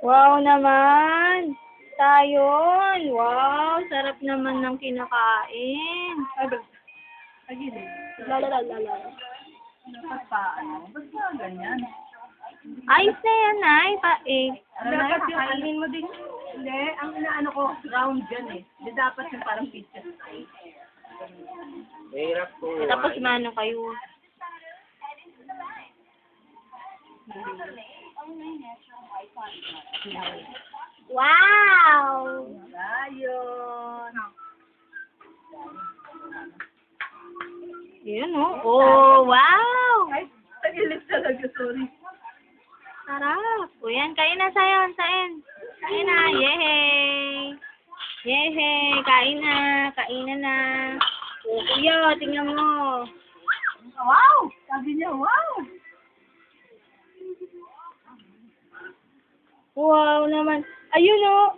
Wow naman! Tayon! Wow! Sarap naman ng kinakain. Pagilid. Lalalala. Dapat pa, basta ganyan. Ayos na yan, ay. Dapat yung alin mo din. Hindi, ang inaano ko, round dyan eh. Hindi dapat yung parang pizza. Mahirap po. Tapos mano kayo. Wow! Ayun. Yun, oh. Oh, wow! Ay, pagilid talaga, sorry. Sarap. O yan, kain na sayon, sain. Kain na, yehey! Yehey, kain na, kainan na. O, kuya, tingnan mo. Wow! Sabi niya, wow! Wow naman. Ayun, oh.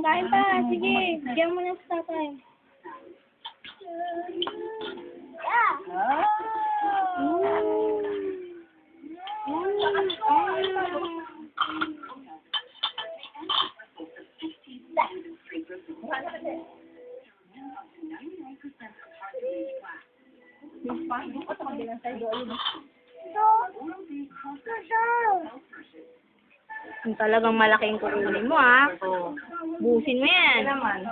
Kain pa. Sige, bigyan mo na sa tatay. Kung talagang malaking kukunin mo, ah. Busin mo yan. Naman.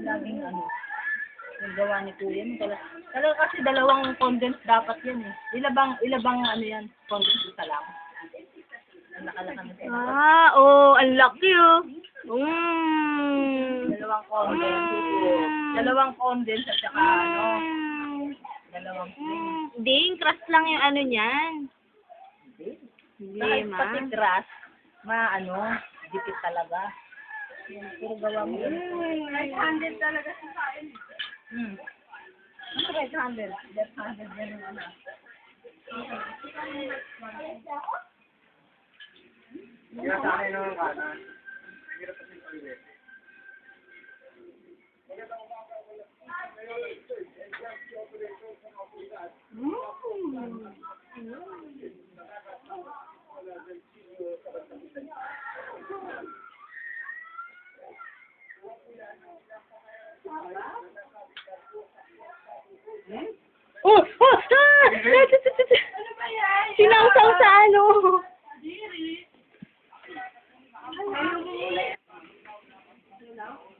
Laging ano. Yung gawa ni Kuya. Talaga kasi dalawang condense dapat yan eh. Ilabang ano yan. Condense isa lang. Ang lakalaka na siya. Ah, oh, ang laki, oh. Dalawang condense. Dalawang condense at saka ano. Dalawang spring. Ding, crush lang yung ano niyan. Hindi, Kahit ma. pati grass, ano, dikit talaga. Puro gawa mo yun. Right-handed talaga sa kain. Ano right-handed? Left-handed din yung ano. Kaya sa akin naman kanan. Hirap kasi pag-uwi.